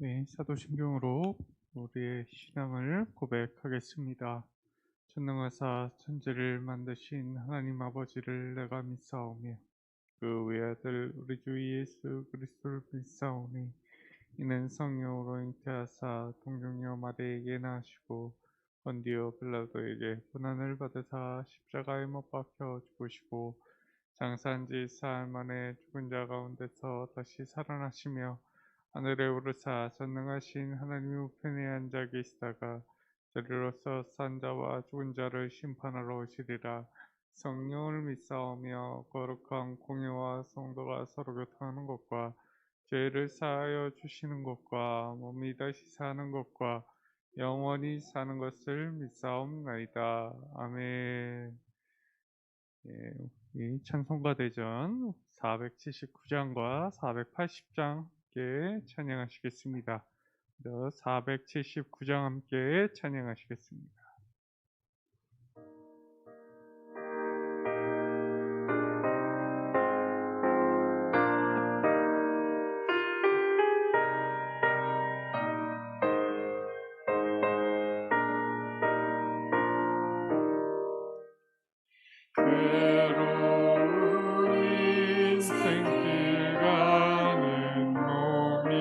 네, 사도신경으로 우리의 신앙을 고백하겠습니다. 전능하사 천지를 만드신 하나님 아버지를 내가 믿사오며 그 외아들 우리 주 예수 그리스도를 믿사오니 이는 성령으로 잉태하사 동정녀 마리에게 나시고 본디오 빌라도에게 고난을 받으사 십자가에 못 박혀 죽으시고 장사한 지 사흘 만에 죽은 자 가운데서 다시 살아나시며 하늘에 오르사 전능하신 하나님의 우편에 앉아 계시다가 저리로서 산 자와 죽은 자를 심판하러 오시리라. 성령을 믿사오며 거룩한 공예와 성도가 서로 교통하는 것과 죄를 사하여 주시는 것과 몸이 다시 사는 것과 영원히 사는 것을 믿사옵나이다. 아멘. 예, 이 찬송가 대전 479장과 480장 함께 찬양하시겠습니다. 479장 함께 찬양하시겠습니다. 괴로운 인생길 가는 놈이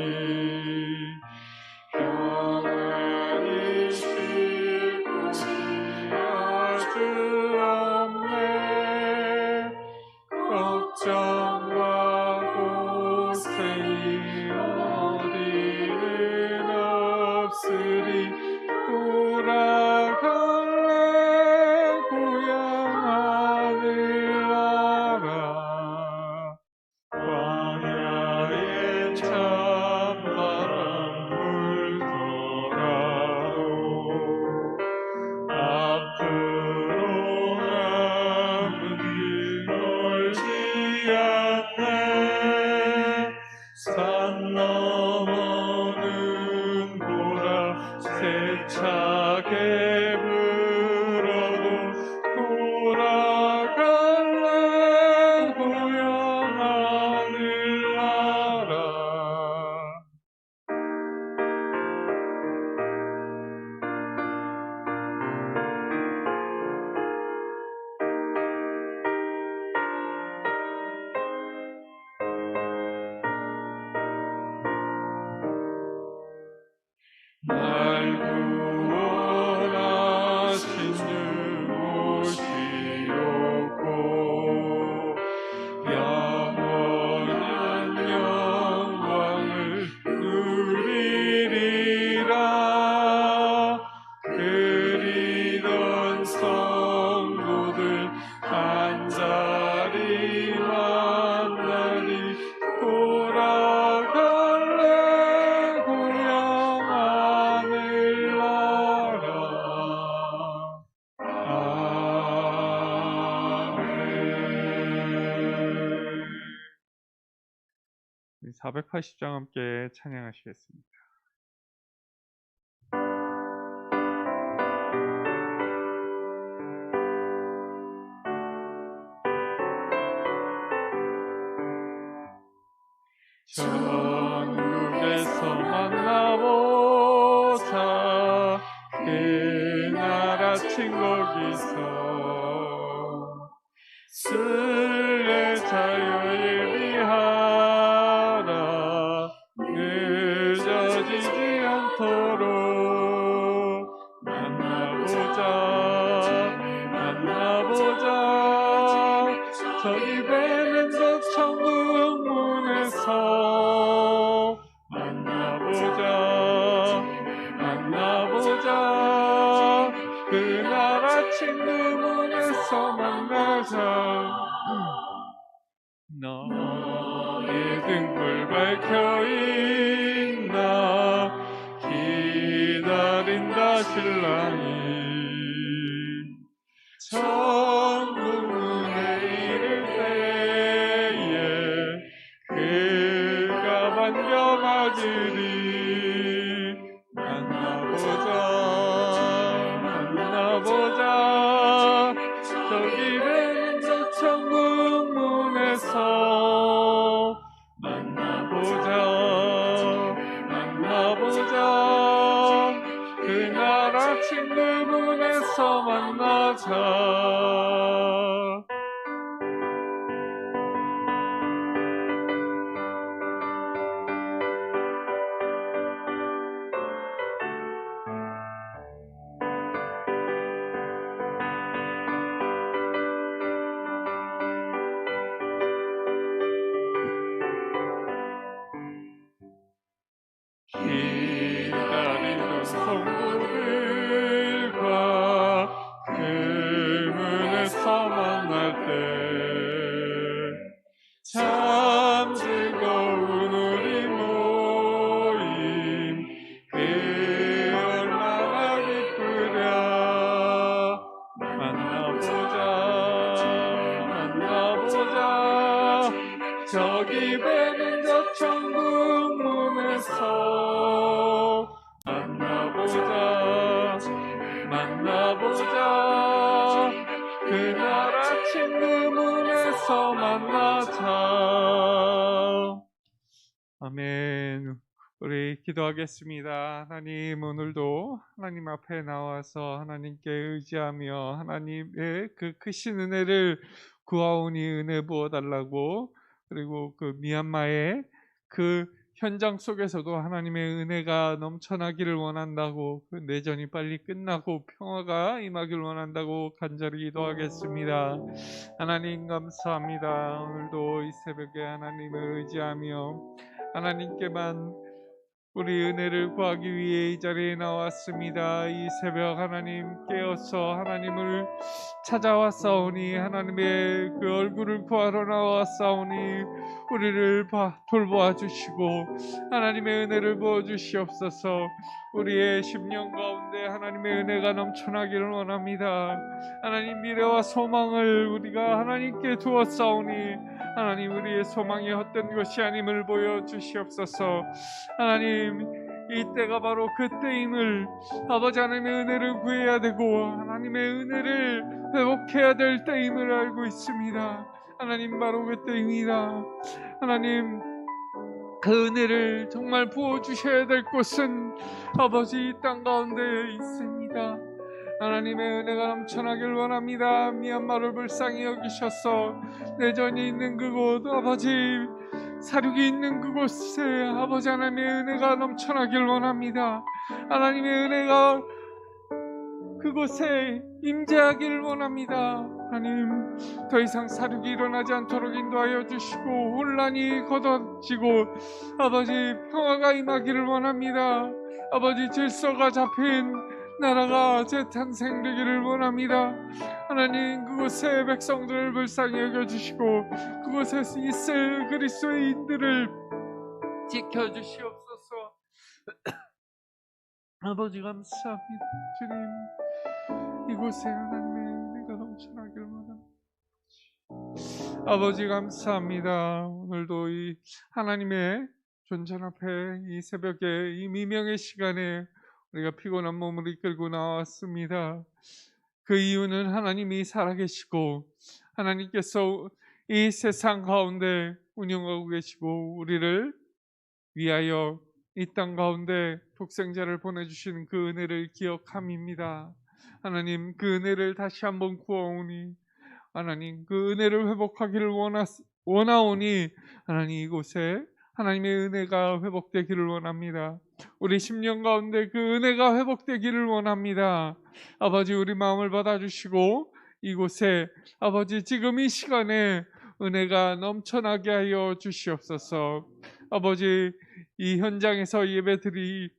평안히 쉴 곳이 아주 없네. 걱정과 고생이 어디는 없으리. 돌아갈래 고향 하늘나라. 광야에 찬바람 불더라도 앞으로 남은 길 멀지 않네. 산 넘어는 보라 세차게 불어도 돌아갈래 고향 하늘나라. '날 구원하신 주 모시옵고 영원한 영광을 누리리라. 그리던 성도들 한자리 만나니 돌아갈래 고향 하늘나라. 아멘. 480장 함께 찬양하시겠습니다. 천국에서 만나보자. 그날 아침 거기서 순례자여 예비하라. 늦어지지 않도록 만나보자. 저기 뵈는 저 천국 문에서 만나보자. 그날 아침 그 문에서 만나자. 너의 등불 밝혀있나. 기다린다 신랑이. 천국 문에 이를 때에 그가 반겨맞으리. 만나보자. 저기 ven 저 천국 문에서 만나보자. 참 즐거운 우리 모임 그 얼마나 기쁘랴. 만나보자 저기 뵈는 저 천국 문에서 만나보자 그날 아침 그 문에서 만나자. 아멘. 우리 기도하겠습니다. 하나님, 오늘도 하나님 앞에 나와서 하나님께 의지하며 하나님의 그 크신 은혜를 구하오니 은혜 부어달라고, 그리고 그 미얀마의 그 현장 속에서도 하나님의 은혜가 넘쳐나기를 원한다고, 그 내전이 빨리 끝나고 평화가 임하기를 원한다고 간절히 기도하겠습니다. 하나님 감사합니다. 오늘도 이 새벽에 하나님을 의지하며 하나님께만 우리 은혜를 구하기 위해 이 자리에 나왔습니다. 이 새벽 하나님 깨어서 하나님을 찾아왔사오니, 하나님의 그 얼굴을 구하러 나왔사오니 우리를 돌보아 주시고 하나님의 은혜를 부어주시옵소서. 우리의 심령 가운데 하나님의 은혜가 넘쳐나기를 원합니다. 하나님, 미래와 소망을 우리가 하나님께 두었사오니 하나님, 우리의 소망이 헛된 것이 아님을 보여주시옵소서. 하나님, 이 때가 바로 그 때임을, 아버지 하나님의 은혜를 구해야 되고 하나님의 은혜를 회복해야 될 때임을 알고 있습니다. 하나님, 바로 그 때입니다. 하나님, 그 은혜를 정말 부어주셔야 될 곳은 아버지 이 땅 가운데 있습니다. 하나님의 은혜가 넘쳐나길 원합니다. 미얀마를 불쌍히 여기셔서 내전이 있는 그곳, 아버지 사륙이 있는 그곳에 아버지 하나님의 은혜가 넘쳐나길 원합니다. 하나님의 은혜가 그곳에 임재하길 원합니다. 하나님, 더 이상 사륙이 일어나지 않도록 인도하여 주시고 혼란이 걷어지고 아버지 평화가 임하기를 원합니다. 아버지, 질서가 잡힌 나라가 재탄생되기를 원합니다. 하나님, 그곳의 백성들을 불쌍히 여겨주시고 그곳에 있을 그리스도인들을 지켜주시옵소서. 아버지 감사합니다. 주님, 이곳에 하나님의 은혜가 넘쳐나길 원합니다. 아버지 감사합니다. 오늘도 이 하나님의 존전 앞에 이 새벽에 이 미명의 시간에 우리가 피곤한 몸을 이끌고 나왔습니다. 그 이유는 하나님이 살아계시고 하나님께서 이 세상 가운데 운영하고 계시고 우리를 위하여 이 땅 가운데 독생자를 보내주신 그 은혜를 기억함입니다. 하나님, 그 은혜를 다시 한번 구하오니 하나님, 그 은혜를 회복하기를 원하오니 하나님, 이곳에 하나님의 은혜가 회복되기를 원합니다. 우리 심령 가운데 그 은혜가 회복되기를 원합니다. 아버지, 우리 마음을 받아주시고 이곳에 아버지 지금 이 시간에 은혜가 넘쳐나게 하여 주시옵소서. 아버지, 이 현장에서 예배드리는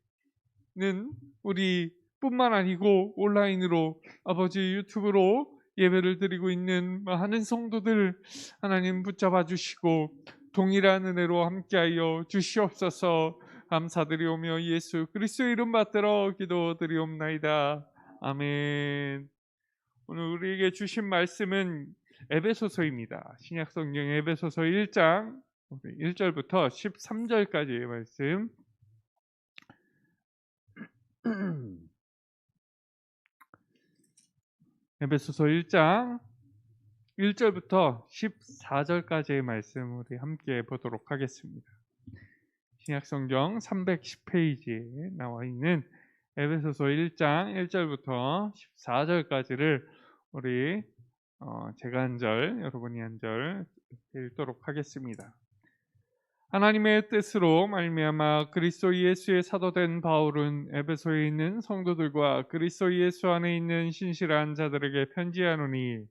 우리 뿐만 아니고 온라인으로 아버지 유튜브로 예배를 드리고 있는 많은 성도들 하나님 붙잡아 주시고 동일한 은혜로 함께하여 주시옵소서. 감사드리오며 예수 그리스도의 이름 받들어 기도드리옵나이다. 아멘. 오늘 우리에게 주신 말씀은 에베소서입니다. 신약성경 에베소서 1장 1절부터 13절까지의 말씀. 에베소서 1장 1절부터 14절까지의 말씀 우리 함께 보도록 하겠습니다. 신약성경 310페이지에 나와 있는 에베소서 1장 1절부터 14절까지를 우리 제가 한 절, 여러분이 한 절 읽도록 하겠습니다. 하나님의 뜻으로 말미암아 그리스도 예수의 사도된 바울은 에베소에 있는 성도들과 그리스도 예수 안에 있는 신실한 자들에게 편지하노니,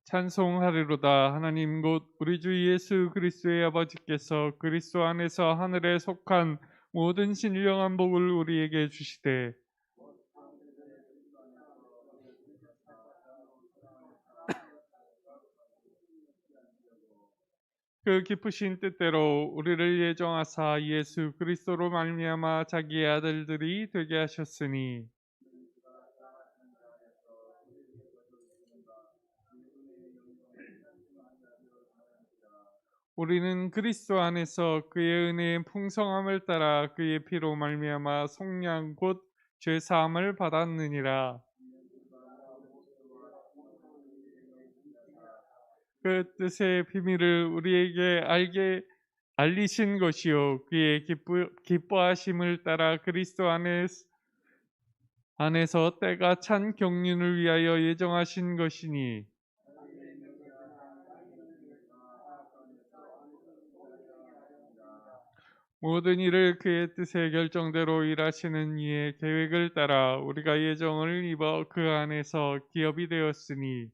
찬송하리로다. 하나님 곧 우리 주 예수 그리스도의 아버지께서 그리스도 안에서 하늘에 속한 모든 신령한 복을 우리에게 주시되 그 기쁘신 뜻대로 우리를 예정하사 예수 그리스도로 말미암아 자기의 아들들이 되게 하셨으니 우리는 그리스도 안에서 그의 은혜의 풍성함을 따라 그의 피로 말미암아 속량 곧 죄 사함을 받았느니라. 그 뜻의 비밀을 우리에게 알게 알리신 것이요 그의 기뻐하심을 따라 그리스도 안에서 때가 찬 경륜을 위하여 예정하신 것이니 모든 일을 그의 뜻의 결정대로 일하시는 이의 계획을 따라 우리가 예정을 입어 그 안에서 기업이 되었으니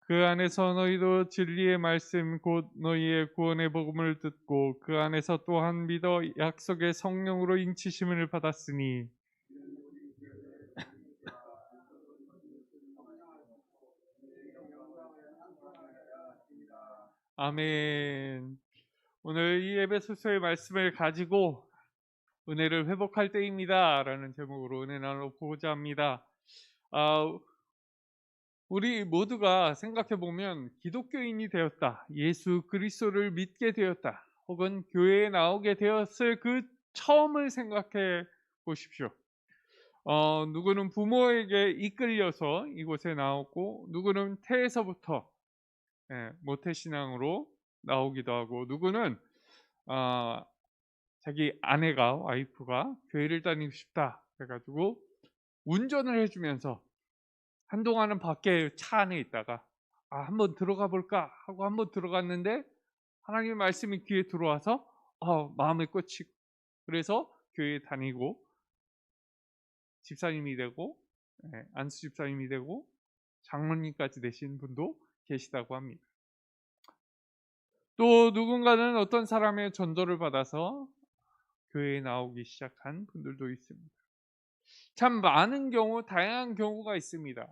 그 안에서 너희도 진리의 말씀 곧 너희의 구원의 복음을 듣고 그 안에서 또한 믿어 약속의 성령으로 인치심을 받았으니 아멘. 오늘 이 에베소서의 말씀을 가지고 은혜를 회복할 때입니다 라는 제목으로 은혜 나눠보고자 합니다. 우리 모두가 생각해 보면 기독교인이 되었다, 예수 그리스도를 믿게 되었다, 혹은 교회에 나오게 되었을 그 처음을 생각해 보십시오. 누구는 부모에게 이끌려서 이곳에 나오고, 누구는 태에서부터 모태신앙으로 나오기도 하고, 누구는 자기 아내가 와이프가 교회를 다니고 싶다 해가지고 운전을 해주면서 한동안은 밖에 차 안에 있다가 한번 들어가 볼까 하고 한번 들어갔는데 하나님의 말씀이 귀에 들어와서 마음에 꽂히고 그래서 교회에 다니고 집사님이 되고 안수 집사님이 되고 장로님까지 되신 분도 계시다고 합니다. 또 누군가는 어떤 사람의 전도를 받아서 교회에 나오기 시작한 분들도 있습니다. 참 많은 경우, 다양한 경우가 있습니다.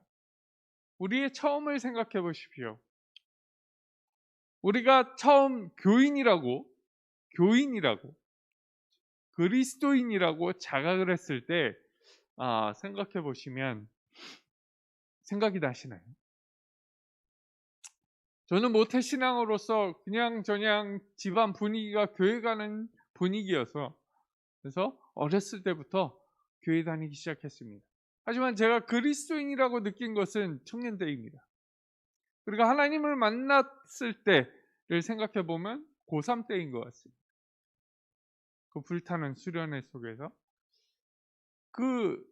우리의 처음을 생각해 보십시오. 우리가 처음 교인이라고 그리스도인이라고 자각을 했을 때 생각해 보시면 생각이 나시나요? 저는 모태신앙으로서 그냥 집안 분위기가 교회 가는 분위기여서 그래서 어렸을 때부터 교회 다니기 시작했습니다. 하지만 제가 그리스도인이라고 느낀 것은 청년 때입니다. 그리고 하나님을 만났을 때를 생각해 보면 고3 때인 것 같습니다. 그 불타는 수련회 속에서 그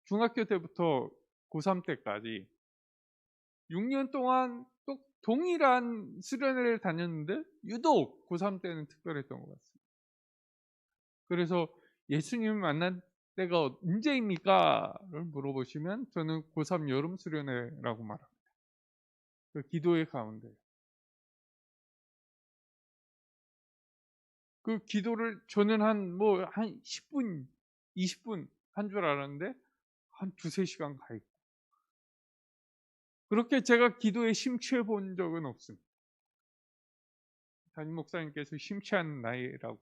중학교 때부터 고3 때까지 6년 동안 또 동일한 수련회를 다녔는데 유독 고3 때는 특별했던 것 같습니다. 그래서 예수님을 만난 때가 언제입니까? 를 물어보시면 저는 고3 여름 수련회라고 말합니다. 그 기도의 가운데 그 기도를 저는 한 10분, 20분 한 줄 알았는데 한 두세 시간 가 있고 그렇게 제가 기도에 심취해 본 적은 없습니다. 담임 목사님께서 심취한 나이라고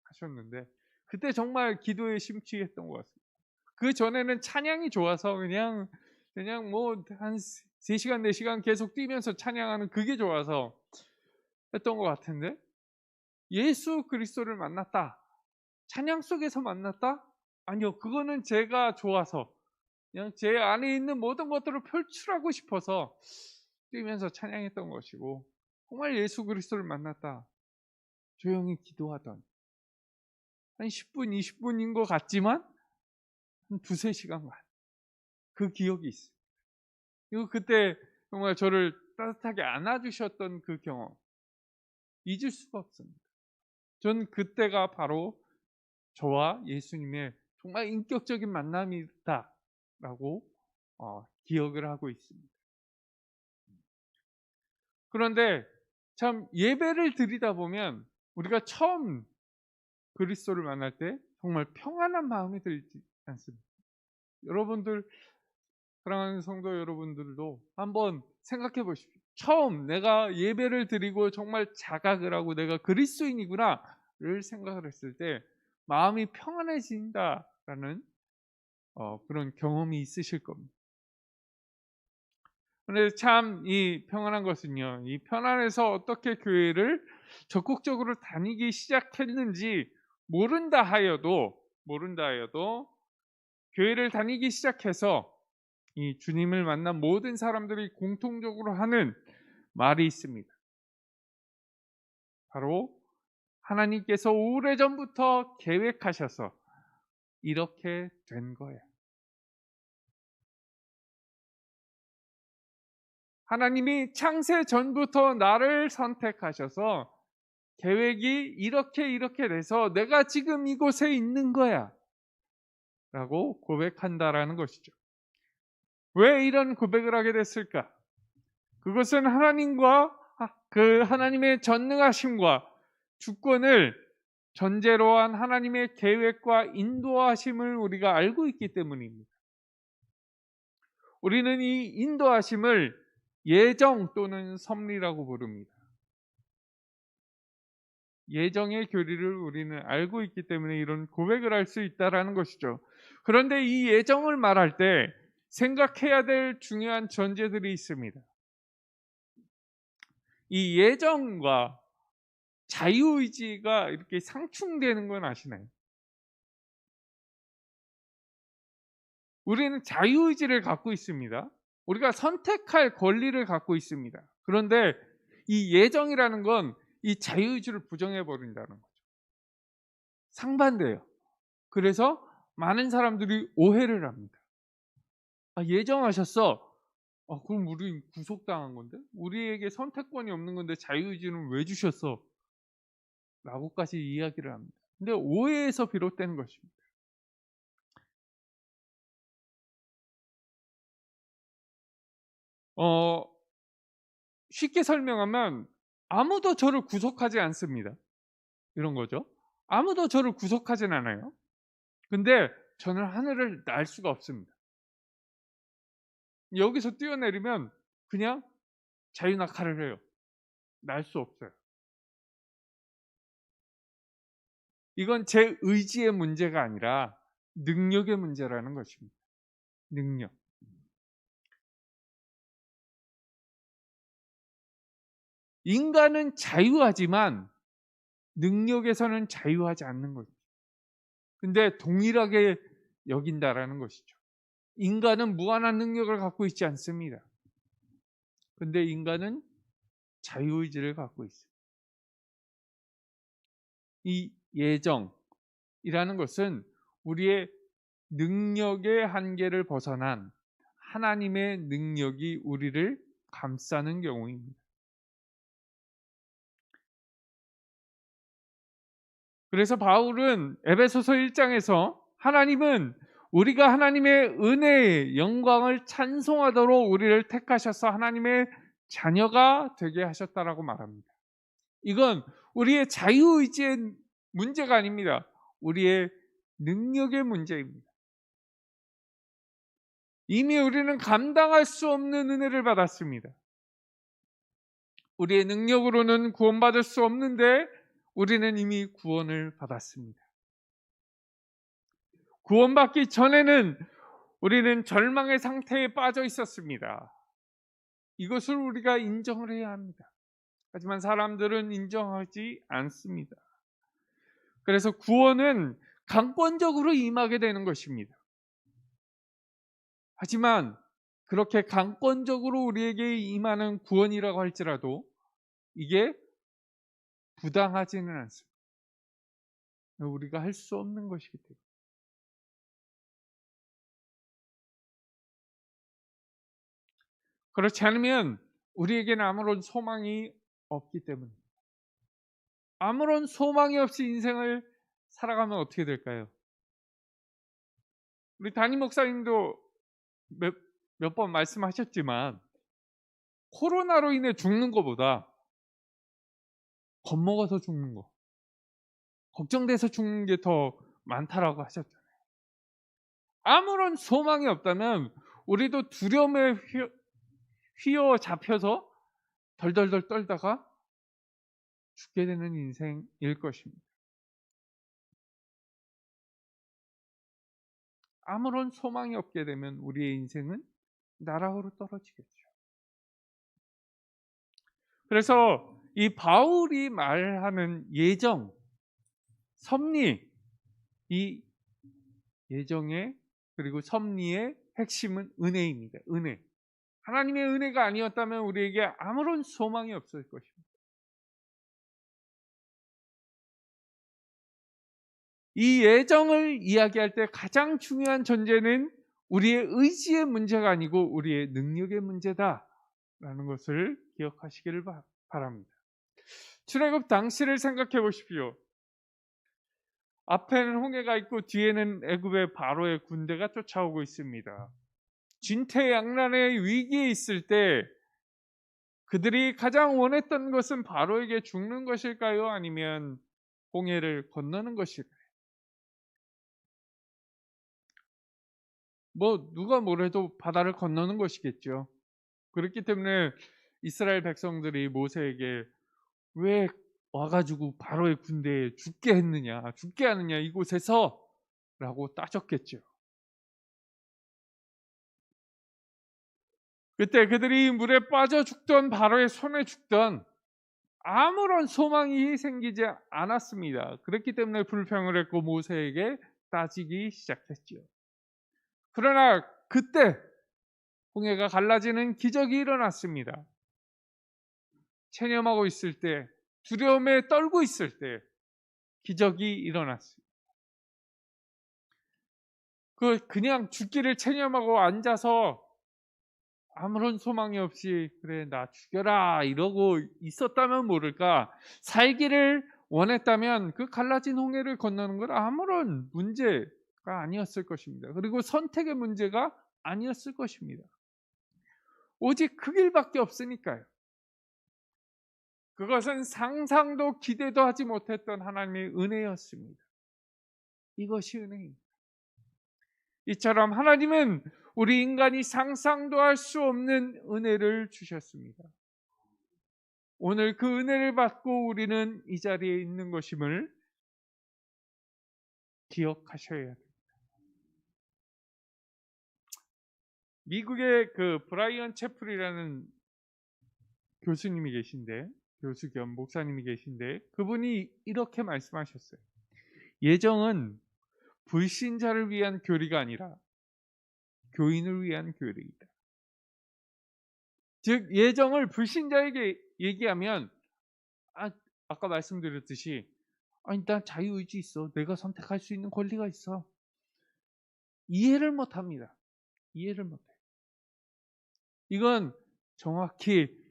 하셨는데 그때 정말 기도에 심취했던 것 같습니다. 그 전에는 찬양이 좋아서 그냥 뭐 한 3시간 4시간 계속 뛰면서 찬양하는 그게 좋아서 했던 것 같은데 예수 그리스도를 만났다, 찬양 속에서 만났다? 아니요, 그거는 제가 좋아서 그냥 제 안에 있는 모든 것들을 표출하고 싶어서 뛰면서 찬양했던 것이고, 정말 예수 그리스도를 만났다, 조용히 기도하던 한 10분 20분인 것 같지만 한 두세 시간간 그 기억이 있어요. 그리고 그때 정말 저를 따뜻하게 안아주셨던 그 경험 잊을 수가 없습니다. 전 그때가 바로 저와 예수님의 정말 인격적인 만남이다라고 기억을 하고 있습니다. 그런데 참 예배를 드리다 보면 우리가 처음 그리스도를 만날 때 정말 평안한 마음이 들지 않습니까? 여러분들 사랑하는 성도 여러분들도 한번 생각해 보십시오. 처음 내가 예배를 드리고 정말 자각을 하고 내가 그리스도인이구나를 생각을 했을 때 마음이 평안해진다라는 그런 경험이 있으실 겁니다. 그런데 참 이 평안한 것은요, 이 편안해서 어떻게 교회를 적극적으로 다니기 시작했는지 모른다 하여도 교회를 다니기 시작해서 이 주님을 만난 모든 사람들이 공통적으로 하는 말이 있습니다. 바로 하나님께서 오래전부터 계획하셔서 이렇게 된 거야. 하나님이 창세 전부터 나를 선택하셔서 계획이 이렇게 돼서 내가 지금 이곳에 있는 거야 라고 고백한다라는 것이죠. 왜 이런 고백을 하게 됐을까? 그것은 하나님과 그 하나님의 전능하심과 주권을 전제로 한 하나님의 계획과 인도하심을 우리가 알고 있기 때문입니다. 우리는 이 인도하심을 예정 또는 섭리라고 부릅니다. 예정의 교리를 우리는 알고 있기 때문에 이런 고백을 할 수 있다라는 것이죠. 그런데 이 예정을 말할 때 생각해야 될 중요한 전제들이 있습니다. 이 예정과 자유의지가 이렇게 상충되는 건 아시나요? 우리는 자유의지를 갖고 있습니다. 우리가 선택할 권리를 갖고 있습니다. 그런데 이 예정이라는 건 이 자유의지를 부정해 버린다는 거죠. 상반돼요. 그래서 많은 사람들이 오해를 합니다. 예정하셨어. 그럼 우리 구속당한 건데? 우리에게 선택권이 없는 건데 자유의지는 왜 주셨어? 라고까지 이야기를 합니다. 근데 오해에서 비롯되는 것입니다. 쉽게 설명하면 아무도 저를 구속하지 않습니다. 이런 거죠. 아무도 저를 구속하진 않아요. 근데 저는 하늘을 날 수가 없습니다. 여기서 뛰어내리면 그냥 자유낙하를 해요. 날 수 없어요. 이건 제 의지의 문제가 아니라 능력의 문제라는 것입니다. 능력. 인간은 자유하지만 능력에서는 자유하지 않는 거죠. 근데 동일하게 여긴다라는 것이죠. 인간은 무한한 능력을 갖고 있지 않습니다. 근데 인간은 자유의지를 갖고 있어요. 이 예정이라는 것은 우리의 능력의 한계를 벗어난 하나님의 능력이 우리를 감싸는 경우입니다. 그래서 바울은 에베소서 1장에서 하나님은 우리가 하나님의 은혜의 영광을 찬송하도록 우리를 택하셔서 하나님의 자녀가 되게 하셨다라고 말합니다. 이건 우리의 자유의지의 문제가 아닙니다. 우리의 능력의 문제입니다. 이미 우리는 감당할 수 없는 은혜를 받았습니다. 우리의 능력으로는 구원받을 수 없는데 우리는 이미 구원을 받았습니다. 구원받기 전에는 우리는 절망의 상태에 빠져 있었습니다. 이것을 우리가 인정을 해야 합니다. 하지만 사람들은 인정하지 않습니다. 그래서 구원은 강권적으로 임하게 되는 것입니다. 하지만 그렇게 강권적으로 우리에게 임하는 구원이라고 할지라도 이게 부당하지는 않습니다. 우리가 할 수 없는 것이기 때문에. 그렇지 않으면 우리에게는 아무런 소망이 없기 때문입니다. 아무런 소망이 없이 인생을 살아가면 어떻게 될까요? 우리 담임 목사님도 몇 번 말씀하셨지만 코로나로 인해 죽는 것보다 겁먹어서 죽는 거, 걱정돼서 죽는 게 더 많다라고 하셨잖아요. 아무런 소망이 없다면 우리도 두려움에 휘어잡혀서 덜덜덜 떨다가 죽게 되는 인생일 것입니다. 아무런 소망이 없게 되면 우리의 인생은 나락으로 떨어지겠죠. 그래서 이 바울이 말하는 예정, 섭리, 이 예정의 그리고 섭리의 핵심은 은혜입니다. 은혜. 하나님의 은혜가 아니었다면 우리에게 아무런 소망이 없을 것입니다. 이 예정을 이야기할 때 가장 중요한 전제는 우리의 의지의 문제가 아니고 우리의 능력의 문제다라는 것을 기억하시기를 바랍니다. 출애굽 당시를 생각해 보십시오. 앞에는 홍해가 있고 뒤에는 애굽의 바로의 군대가 쫓아오고 있습니다. 진퇴양난의 위기에 있을 때 그들이 가장 원했던 것은 바로에게 죽는 것일까요? 아니면 홍해를 건너는 것일까요? 누가 뭐래도 바다를 건너는 것이겠죠. 그렇기 때문에 이스라엘 백성들이 모세에게 왜 와가지고 바로의 군대에 죽게 했느냐, 죽게 하느냐 이곳에서 라고 따졌겠죠. 그때 그들이 물에 빠져 죽던 바로의 손에 죽던 아무런 소망이 생기지 않았습니다. 그렇기 때문에 불평을 했고 모세에게 따지기 시작했죠. 그러나 그때 홍해가 갈라지는 기적이 일어났습니다. 체념하고 있을 때, 두려움에 떨고 있을 때 기적이 일어났습니다. 그냥 죽기를 체념하고 앉아서 아무런 소망이 없이 그래 나 죽여라 이러고 있었다면 모를까, 살기를 원했다면 그 갈라진 홍해를 건너는 건 아무런 문제가 아니었을 것입니다. 그리고 선택의 문제가 아니었을 것입니다. 오직 그 길밖에 없으니까요. 그것은 상상도 기대도 하지 못했던 하나님의 은혜였습니다. 이것이 은혜입니다. 이처럼 하나님은 우리 인간이 상상도 할 수 없는 은혜를 주셨습니다. 오늘 그 은혜를 받고 우리는 이 자리에 있는 것임을 기억하셔야 합니다. 미국의 그 브라이언 채플이라는 교수님이 계신데, 교수 겸 목사님이 계신데 그분이 이렇게 말씀하셨어요. 예정은 불신자를 위한 교리가 아니라 교인을 위한 교리이다. 즉 예정을 불신자에게 얘기하면 아까 말씀드렸듯이 아니 난 자유의지 있어, 내가 선택할 수 있는 권리가 있어, 이해를 못합니다. 이해를 못해요. 이건 정확히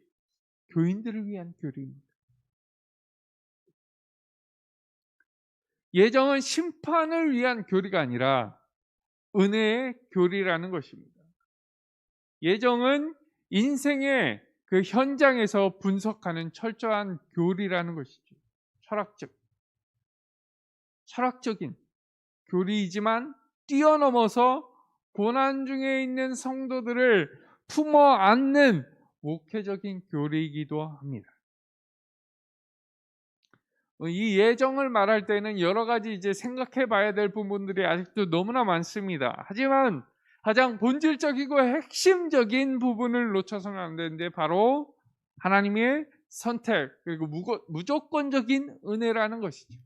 교인들을 위한 교리입니다. 예정은 심판을 위한 교리가 아니라 은혜의 교리라는 것입니다. 예정은 인생의 그 현장에서 분석하는 철저한 교리라는 것이죠. 철학적인 교리이지만 뛰어넘어서 고난 중에 있는 성도들을 품어 안는 목회적인 교리이기도 합니다. 이 예정을 말할 때는 여러 가지 이제 생각해 봐야 될 부분들이 아직도 너무나 많습니다. 하지만 가장 본질적이고 핵심적인 부분을 놓쳐서는 안 되는데 바로 하나님의 선택 그리고 무조건적인 은혜라는 것이죠.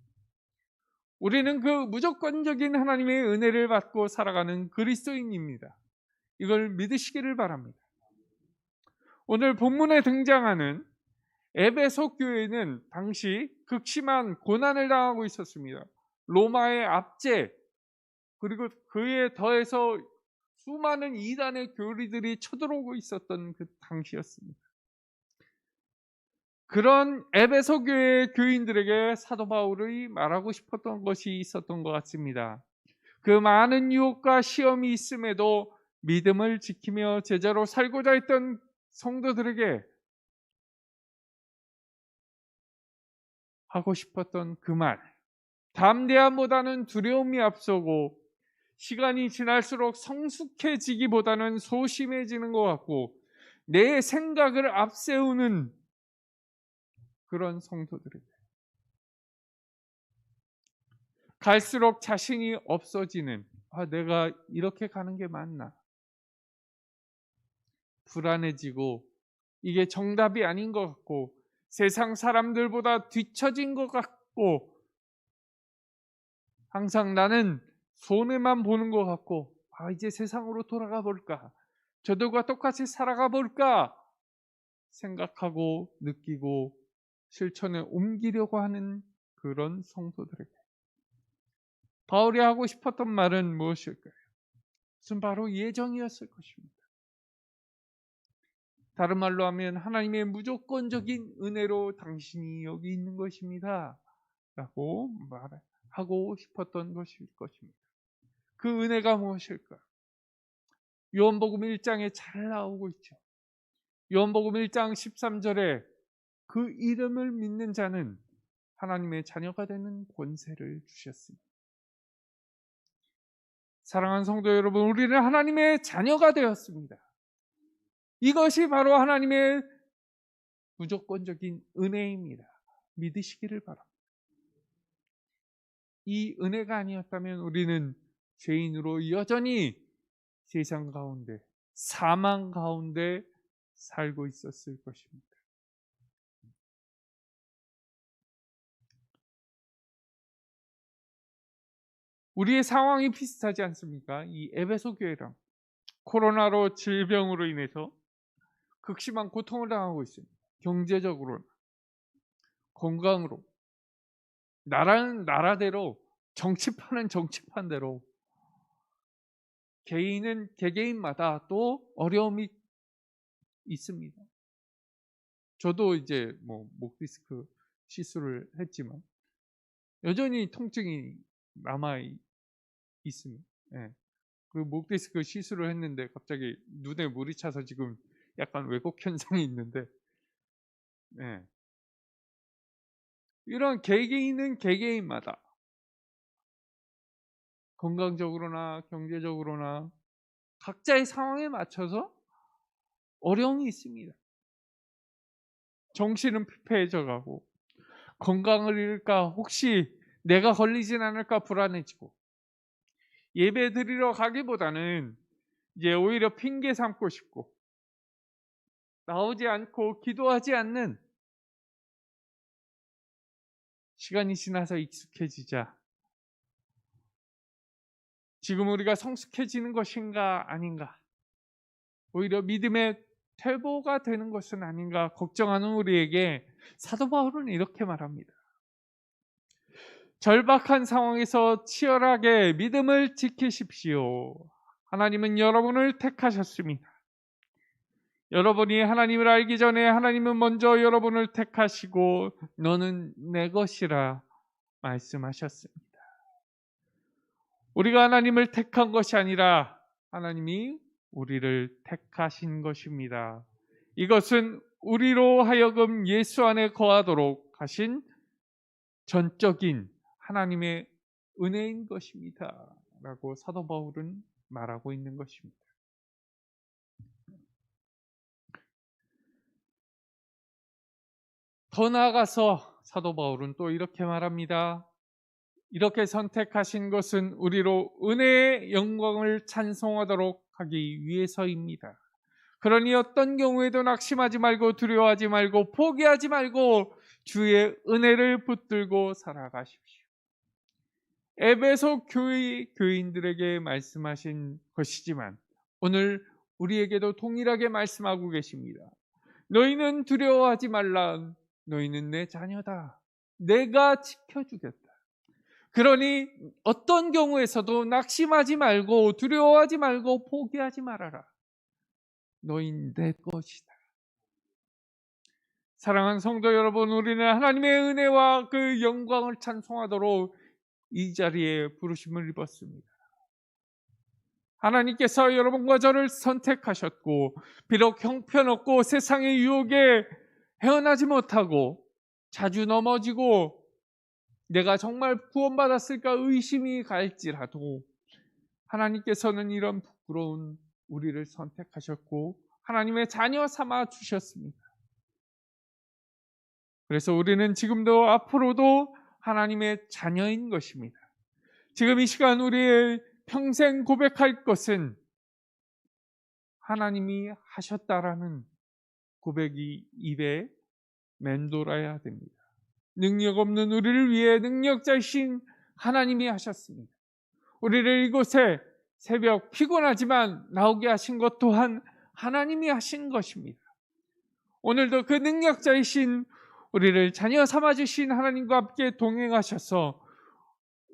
우리는 그 무조건적인 하나님의 은혜를 받고 살아가는 그리스도인입니다. 이걸 믿으시기를 바랍니다. 오늘 본문에 등장하는 에베소 교회는 당시 극심한 고난을 당하고 있었습니다. 로마의 압제 그리고 그에 더해서 수많은 이단의 교리들이 쳐들어오고 있었던 그 당시였습니다. 그런 에베소 교회의 교인들에게 사도 바울이 말하고 싶었던 것이 있었던 것 같습니다. 그 많은 유혹과 시험이 있음에도 믿음을 지키며 제자로 살고자 했던 성도들에게 하고 싶었던 그 말, 담대함보다는 두려움이 앞서고 시간이 지날수록 성숙해지기보다는 소심해지는 것 같고 내 생각을 앞세우는 그런 성도들에게 갈수록 자신이 없어지는, 내가 이렇게 가는 게 맞나? 불안해지고 이게 정답이 아닌 것 같고 세상 사람들보다 뒤처진 것 같고 항상 나는 손해만 보는 것 같고 이제 세상으로 돌아가 볼까? 저들과 똑같이 살아가 볼까? 생각하고 느끼고 실천에 옮기려고 하는 그런 성도들에게 바울이 하고 싶었던 말은 무엇일까요? 그것은 바로 예정이었을 것입니다. 다른 말로 하면 하나님의 무조건적인 은혜로 당신이 여기 있는 것입니다 라고 말하고 싶었던 것일 것입니다. 그 은혜가 무엇일까? 요한복음 1장에 잘 나오고 있죠. 요한복음 1장 13절에 그 이름을 믿는 자는 하나님의 자녀가 되는 권세를 주셨습니다. 사랑하는 성도 여러분, 우리는 하나님의 자녀가 되었습니다. 이것이 바로 하나님의 무조건적인 은혜입니다. 믿으시기를 바랍니다. 이 은혜가 아니었다면 우리는 죄인으로 여전히 세상 가운데, 사망 가운데 살고 있었을 것입니다. 우리의 상황이 비슷하지 않습니까? 이 에베소 교회랑 코로나로 질병으로 인해서 극심한 고통을 당하고 있습니다. 경제적으로, 건강으로. 나라는 나라대로, 정치판은 정치판대로, 개인은 개개인마다 또 어려움이 있습니다. 저도 이제 목 디스크 시술을 했지만 여전히 통증이 남아 있습니다. 예. 그 목 디스크 시술을 했는데 갑자기 눈에 물이 차서 지금 약간 왜곡 현상이 있는데, 예. 이런 개개인은 개개인마다 건강적으로나 경제적으로나 각자의 상황에 맞춰서 어려움이 있습니다. 정신은 피폐해져 가고 건강을 잃을까, 혹시 내가 걸리진 않을까 불안해지고 예배 드리러 가기보다는 이제 오히려 핑계 삼고 싶고 나오지 않고 기도하지 않는, 시간이 지나서 익숙해지자 지금 우리가 성숙해지는 것인가 아닌가, 오히려 믿음의 퇴보가 되는 것은 아닌가 걱정하는 우리에게 사도 바울은 이렇게 말합니다. 절박한 상황에서 치열하게 믿음을 지키십시오. 하나님은 여러분을 택하셨습니다. 여러분이 하나님을 알기 전에 하나님은 먼저 여러분을 택하시고 너는 내 것이라 말씀하셨습니다. 우리가 하나님을 택한 것이 아니라 하나님이 우리를 택하신 것입니다. 이것은 우리로 하여금 예수 안에 거하도록 하신 전적인 하나님의 은혜인 것입니다 라고 사도 바울은 말하고 있는 것입니다. 더 나아가서 사도 바울은 또 이렇게 말합니다. 이렇게 선택하신 것은 우리로 은혜의 영광을 찬송하도록 하기 위해서입니다. 그러니 어떤 경우에도 낙심하지 말고 두려워하지 말고 포기하지 말고 주의 은혜를 붙들고 살아가십시오. 에베소 교인들에게 말씀하신 것이지만 오늘 우리에게도 동일하게 말씀하고 계십니다. 너희는 두려워하지 말라. 너희는 내 자녀다. 내가 지켜주겠다. 그러니 어떤 경우에서도 낙심하지 말고 두려워하지 말고 포기하지 말아라. 너희는 내 것이다. 사랑하는 성도 여러분, 우리는 하나님의 은혜와 그 영광을 찬송하도록 이 자리에 부르심을 입었습니다. 하나님께서 여러분과 저를 선택하셨고 비록 형편없고 세상의 유혹에 헤어나지 못하고 자주 넘어지고 내가 정말 구원받았을까 의심이 갈지라도 하나님께서는 이런 부끄러운 우리를 선택하셨고 하나님의 자녀 삼아 주셨습니다. 그래서 우리는 지금도 앞으로도 하나님의 자녀인 것입니다. 지금 이 시간 우리의 평생 고백할 것은 하나님이 하셨다라는 고백이 입에 맴돌아야 됩니다. 능력 없는 우리를 위해 능력자이신 하나님이 하셨습니다. 우리를 이곳에 새벽 피곤하지만 나오게 하신 것 또한 하나님이 하신 것입니다. 오늘도 그 능력자이신 우리를 자녀 삼아주신 하나님과 함께 동행하셔서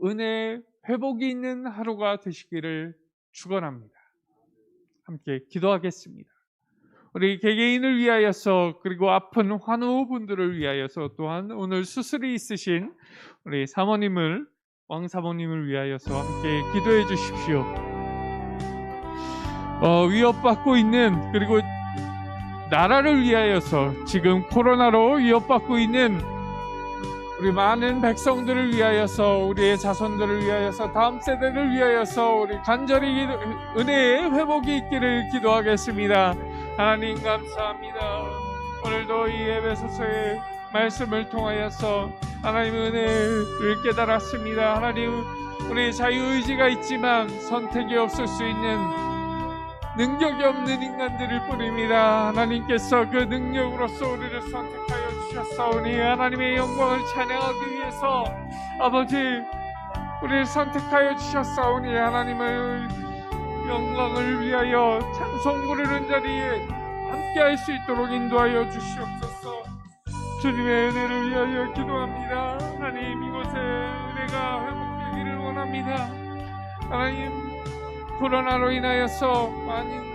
은혜의 회복이 있는 하루가 되시기를 축원합니다. 함께 기도하겠습니다. 우리 개개인을 위하여서 그리고 아픈 환우분들을 위하여서 또한 오늘 수술이 있으신 우리 사모님을 왕사모님을 위하여서 함께 기도해 주십시오. 위협받고 있는 그리고 나라를 위하여서 지금 코로나로 위협받고 있는 우리 많은 백성들을 위하여서 우리의 자손들을 위하여서 다음 세대를 위하여서 우리 간절히 은혜의 회복이 있기를 기도하겠습니다. 하나님 감사합니다. 오늘도 이 에베소서의 말씀을 통하여서 하나님의 은혜를 깨달았습니다. 하나님 우리 자유의지가 있지만 선택이 없을 수 있는 능력이 없는 인간들일 뿐입니다. 하나님께서 그 능력으로서 우리를 선택하여 주셨사오니 하나님의 영광을 찬양하기 위해서 아버지 우리를 선택하여 주셨사오니 하나님의 영광을 위하여 찬송 부르는 자리에 함께할 수 있도록 인도하여 주시옵소서. 주님의 은혜를 위하여 기도합니다. 하나님 이곳에 은혜가 회복되기를 원합니다. 하나님 코로나로 인하여서 많은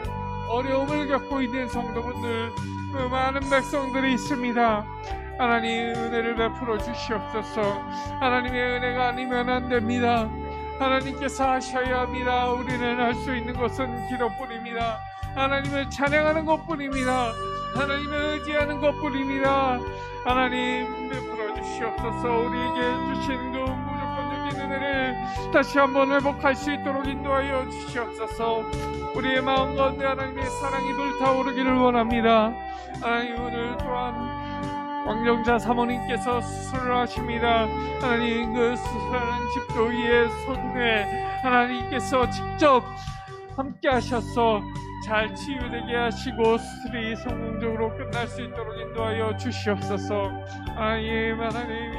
어려움을 겪고 있는 성도분들 그 많은 백성들이 있습니다. 하나님 은혜를 베풀어 주시옵소서. 하나님의 은혜가 아니면 안 됩니다. 하나님께서 하셔야 합니다. 우리는 할 수 있는 것은 기도뿐입니다. 하나님을 찬양하는 것뿐입니다. 하나님을 의지하는 것뿐입니다. 하나님 베풀어 주시옵소서. 우리에게 주신 그 무조건적인 은혜를 다시 한번 회복할 수 있도록 인도하여 주시옵소서. 우리의 마음 가운데 하나님의 사랑이 불타오르기를 원합니다. 하나님 오늘 또한 왕정자 사모님께서 수술을 하십니다. 하나님 그 수술하는 집도위의 손에 하나님께서 직접 함께 하셔서 잘 치유되게 하시고 수술이 성공적으로 끝날 수 있도록 인도하여 주시옵소서. 하나님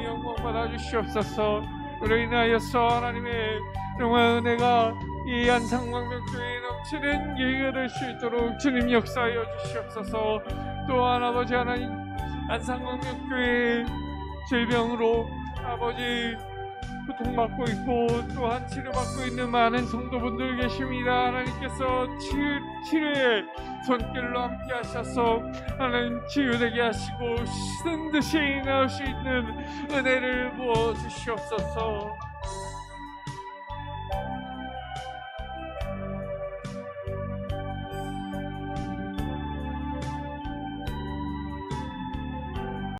영광 받아 주시옵소서. 그로 인하여서 하나님의 정말 은혜가 이 안상광명교회에 넘치는 예의가 될 수 있도록 주님 역사하여 주시옵소서. 또한 아버지 하나님 안상광명교회 질병으로 아버지 고통받고 있고 또한 치료받고 있는 많은 성도분들 계십니다. 하나님께서 치료의 손길로 함께 하셔서 하나님 치유되게 하시고 신든 듯이 나올 수 있는 은혜를 부어 주시옵소서.